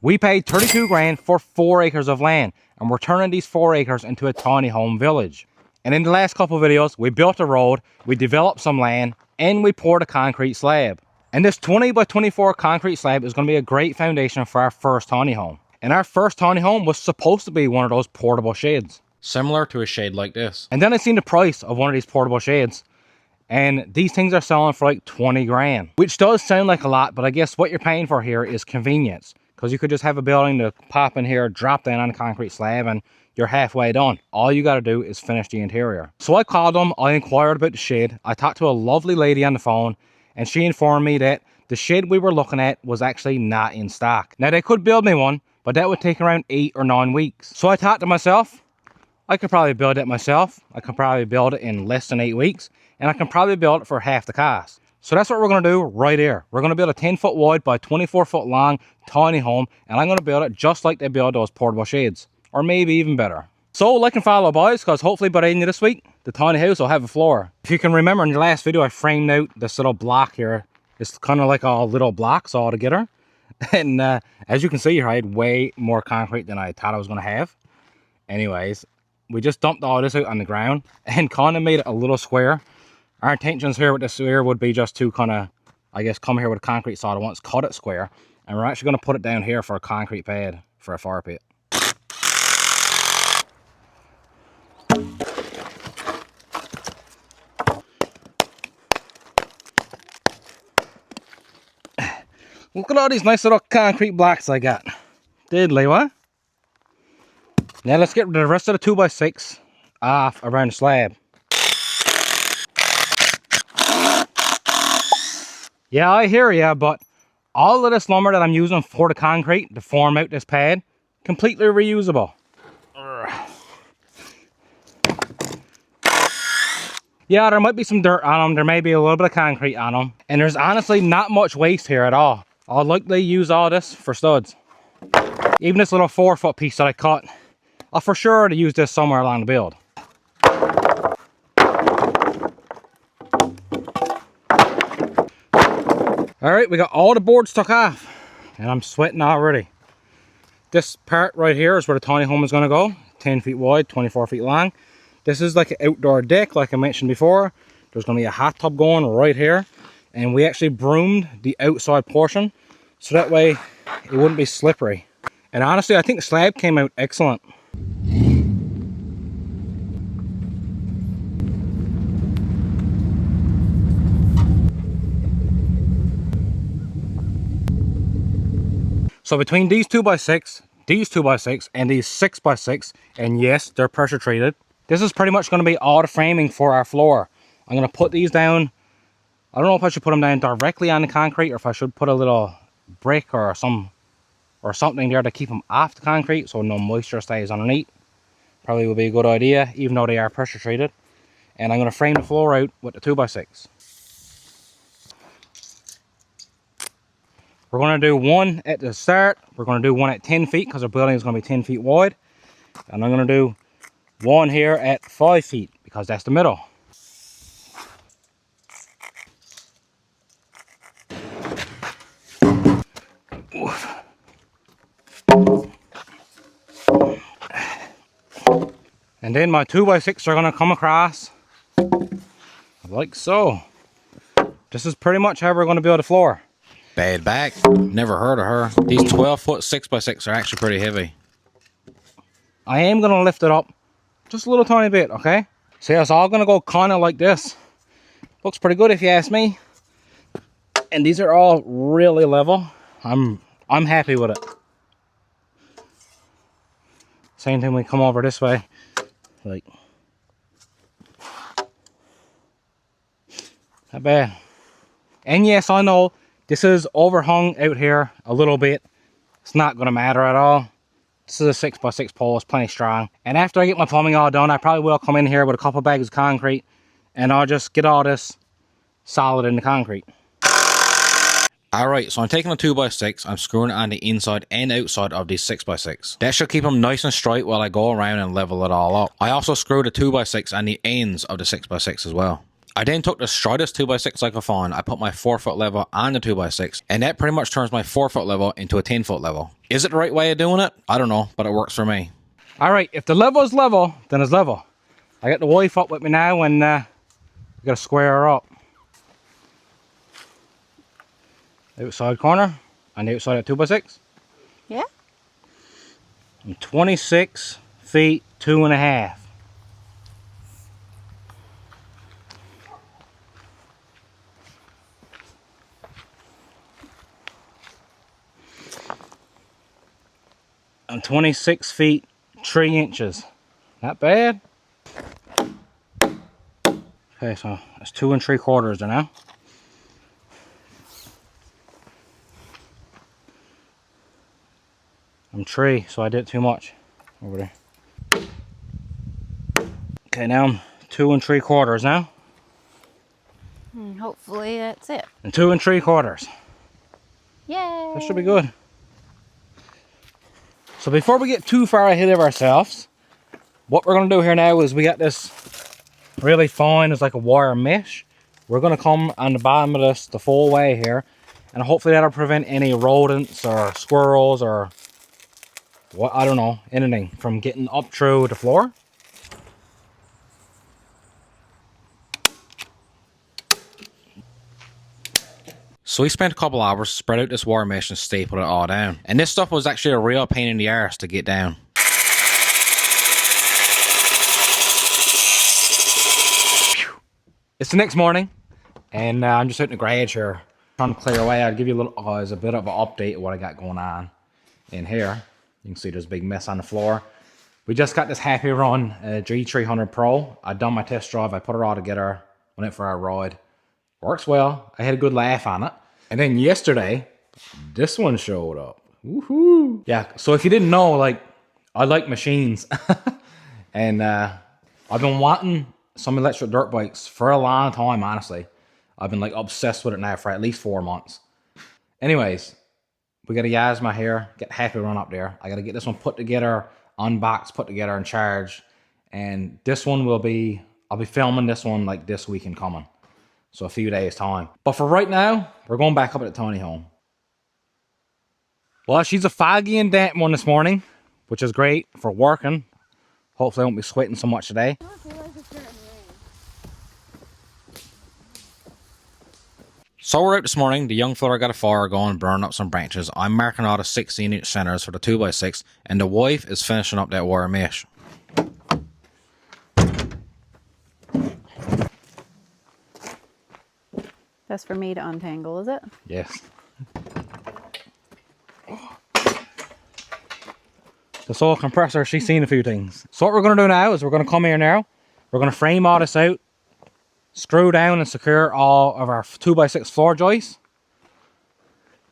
We paid 32 grand for 4 acres of land, and we're turning these 4 acres into a tiny home village. And in the last couple of videos, we built a road, we developed some land, and we poured a concrete slab. And this 20 by 24 concrete slab is going to be a great foundation for our first tiny home. And our first tiny home was supposed to be one of those portable sheds, similar to a shed like this. And then I seen the price of one of these portable sheds, and these things are selling for like 20 grand, which does sound like a lot, but I guess what you're paying for here is convenience, because you could just have a building to pop in here, drop down on a concrete slab, and you're halfway done. All you got to do is finish the interior. So I called them, I inquired about the shed, I talked to a lovely lady on the phone, and she informed me that the shed we were looking at was actually not in stock. Now they could build me one, but that would take around 8 or 9 weeks. So I thought to myself, I could probably build it myself. I could probably build it in less than 8 weeks, and I can probably build it for half the cost. So that's what we're going to do right here. We're going to build a 10-foot wide by 24-foot long tiny home, and I'm going to build it just like they build those portable sheds, or maybe even better. So like and follow, boys, because hopefully by the end of this week, the tiny house will have a floor. If you can remember in the last video, I framed out this little block here. It's kind of like all little blocks all together. And as you can see here, I had way more concrete than I thought I was going to have. Anyways, we just dumped all this out on the ground and kind of made it a little square. Our intentions here with this square would be just to kind of, I guess, come here with a concrete saw at once, cut it square. And we're actually going to put it down here for a concrete pad for a fire pit. Look at all these nice little concrete blocks I got. Diddly, what? Now let's get the rest of the 2x6 off around the slab. Yeah, I hear ya, but all of this lumber that I'm using for the concrete to form out this pad, completely reusable. Yeah, there might be some dirt on them, there may be a little bit of concrete on them, and there's honestly not much waste here at all. I'll likely use all this for studs. Even this little 4-foot piece that I cut, I'll for sure to use this somewhere along the build. Alright, we got all the boards took off, and I'm sweating already. This part right here is where the tiny home is going to go, 10 feet wide, 24 feet long. This is like an outdoor deck, like I mentioned before. There's going to be a hot tub going right here. And we actually broomed the outside portion, so that way it wouldn't be slippery. And honestly, I think the slab came out excellent. So between these 2x6, these 2x6, and these 6x6, and yes, they're pressure treated, this is pretty much going to be all the framing for our floor. I'm going to put these down. I don't know if I should put them down directly on the concrete, or if I should put a little brick or something there to keep them off the concrete so no moisture stays underneath. Probably would be a good idea, even though they are pressure treated. And I'm going to frame the floor out with the 2x6. We're going to do one at the start. We're going to do one at 10 feet because our building is going to be 10 feet wide. And I'm going to do one here at 5 feet because that's the middle. And then my 2x6 are going to come across like so. This is pretty much how we're going to build a floor. Bad back, never heard of her. These 12-foot 6x6 are actually pretty heavy. I am going to lift it up just a little tiny bit, okay? See, it's all going to go kind of like this. Looks pretty good if you ask me. And these are all really level. I'm happy with it. Same thing, we come over this way. Like, not bad. And yes, I know this is overhung out here a little bit. It's not going to matter at all. This is a 6x6 pole, it's plenty strong. And after I get my plumbing all done, I probably will come in here with a couple bags of concrete, and I'll just get all this solid in the concrete. Alright, so I'm taking a 2x6, I'm screwing it on the inside and outside of these 6x6. That should keep them nice and straight while I go around and level it all up. I also screwed a 2x6 on the ends of the 6x6 as well. I then took the straightest 2x6 I could find, I put my 4-foot level on the 2x6, and that pretty much turns my 4-foot level into a 10-foot level. Is it the right way of doing it? I don't know, but it works for me. All right, if the level is level, then it's level. I got the wife up with me now, and I gotta square her up. Outside corner on the outside of 2x6. Yeah. I'm 26 feet 2.5. I'm 26 feet 3 inches. Not bad. Okay, so that's 2 3/4 there now. I'm 3, so I did too much over there. Okay, now I'm 2 3/4 now. Hopefully that's it. And 2 3/4. Yay! That should be good. So before we get too far ahead of ourselves, what we're going to do here now is we got this really fine, it's like a wire mesh. We're going to come on the bottom of this the full way here, and hopefully that'll prevent any rodents or squirrels or what, I don't know, anything from getting up through the floor. So we spent a couple hours, spread out this wire mesh and stapled it all down. And this stuff was actually a real pain in the arse to get down. It's the next morning, and I'm just out in the garage here trying to clear away. I'll give you a little, as a bit of an update of what I got going on in here. You can see there's a big mess on the floor. We just got this Happy Run G300 Pro. I done my test drive. I put it all together, went out for a ride. Works well. I had a good laugh on it. And then yesterday, this one showed up. Woohoo! Yeah, so if you didn't know, like, I like machines. And I've been wanting some electric dirt bikes for a long time, honestly. I've been like obsessed with it now for at least 4 months. Anyways, we got a Yasma here, get Happy Run up there. I gotta get this one put together, unboxed, put together and charged. And this one will be, I'll be filming this one like this weekend coming. So a few days time. But for right now, we're going back up at the tiny home. Well, she's a foggy and damp one this morning, which is great for working. Hopefully I won't be sweating so much today. So we're out this morning. The young fella got a fire going, burning up some branches. I'm marking out the 16-inch centers for the 2x6, and the wife is finishing up that wire mesh. That's for me to untangle, is it? Yes. The soil compressor, she's seen a few things. So what we're going to do now is we're going to come here now. We're going to frame all this out, screw down and secure all of our 2x6 floor joists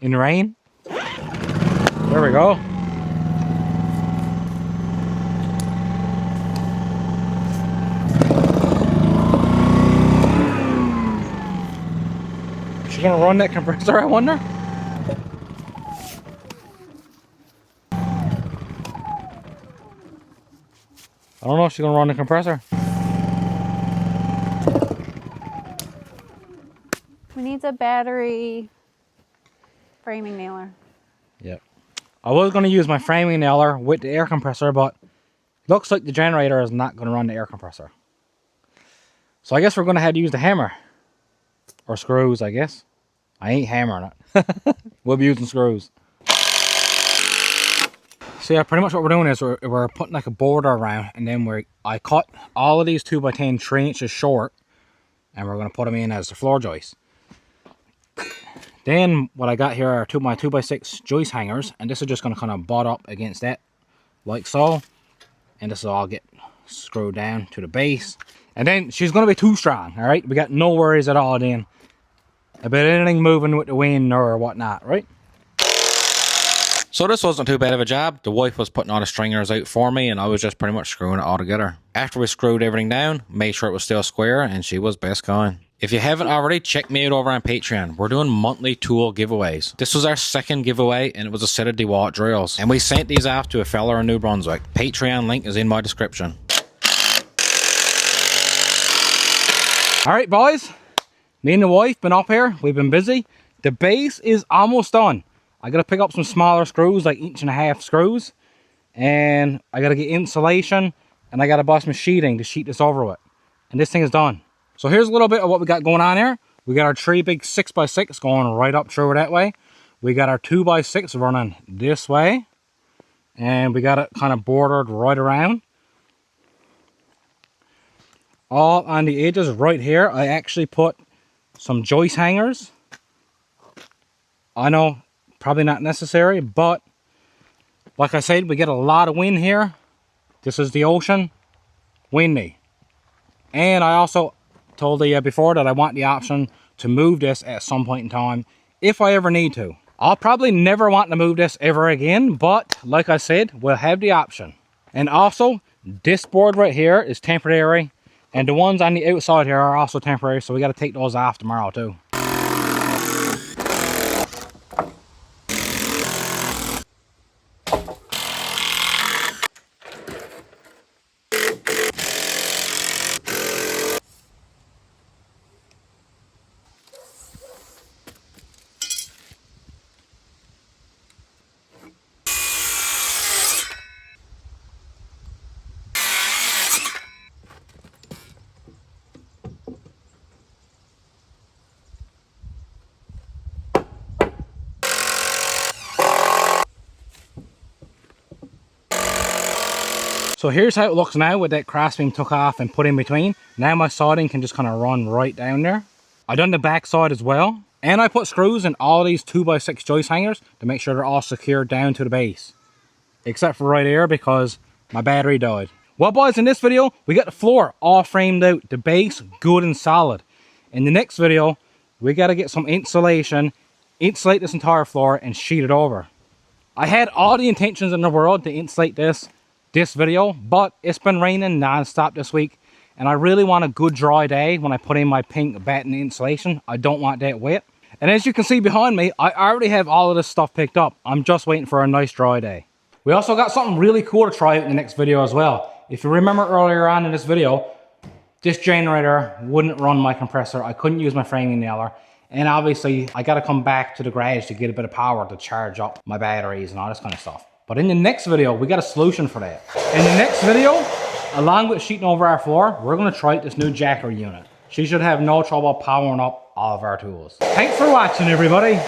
in the rain. There we go. She's going to run that compressor, I wonder? I don't know if she's gonna run the compressor. We need a battery framing nailer. Yep. I was gonna use my framing nailer with the air compressor, but looks like the generator is not gonna run the air compressor. So I guess we're gonna have to use the hammer. Or screws, I guess. I ain't hammering it. We'll be using screws. So yeah, pretty much what we're doing is we're putting like a border around, and then I cut all of these 2x10 3 inches short, and we're going to put them in as the floor joists. Then what I got here are my 2x6 joist hangers, and this is just going to kind of butt up against that like so, and this will all get screwed down to the base. And then she's going to be too strong, all right? We got no worries at all then about anything moving with the wind or whatnot, right? So this wasn't too bad of a job. The wife was putting all the stringers out for me, and I was just pretty much screwing it all together. After we screwed everything down, made sure it was still square, and she was best going. If you haven't already, check me out over on Patreon. We're doing monthly tool giveaways. This was our second giveaway, and it was a set of DeWalt drills. And we sent these off to a fella in New Brunswick. Patreon link is in my description. All right, boys. Me and the wife been up here. We've been busy. The base is almost done. I gotta pick up some smaller screws, like 1.5 inch screws. And I gotta get insulation, and I gotta buy some sheeting to sheet this over with. And this thing is done. So here's a little bit of what we got going on here. We got our 3 big 6x6 going right up through that way. We got our 2x6 running this way. And we got it kind of bordered right around. All on the edges right here, I actually put some joist hangers. I know, probably not necessary, but like I said, we get a lot of wind here. This is the ocean, windy. And I also told you before that I want the option to move this at some point in time if I ever need to. I'll probably never want to move this ever again, but like I said, we'll have the option. And also, this board right here is temporary, and the ones on the outside here are also temporary, so we got to take those off tomorrow too. So here's how it looks now with that crossbeam took off and put in between. Now my siding can just kind of run right down there. I done the back side as well. And I put screws in all these 2x6 joist hangers to make sure they're all secured down to the base. Except for right here because my battery died. Well boys, in this video, we got the floor all framed out. The base good and solid. In the next video, we got to get some insulation, insulate this entire floor and sheet it over. I had all the intentions in the world to insulate this video, but it's been raining non-stop this week, and I really want a good dry day when I put in my pink batten insulation. I don't want that wet. And as you can see behind me, I already have all of this stuff picked up. I'm just waiting for a nice dry day. We also got something really cool to try out in the next video as well. If you remember earlier on in this video, this generator wouldn't run my compressor. I couldn't use my framing nailer. And obviously, I got to come back to the garage to get a bit of power to charge up my batteries and all this kind of stuff. But in the next video, we got a solution for that. In the next video, along with sheeting over our floor, we're going to try out this new jacker unit. She should have no trouble powering up all of our tools. Thanks for watching, everybody.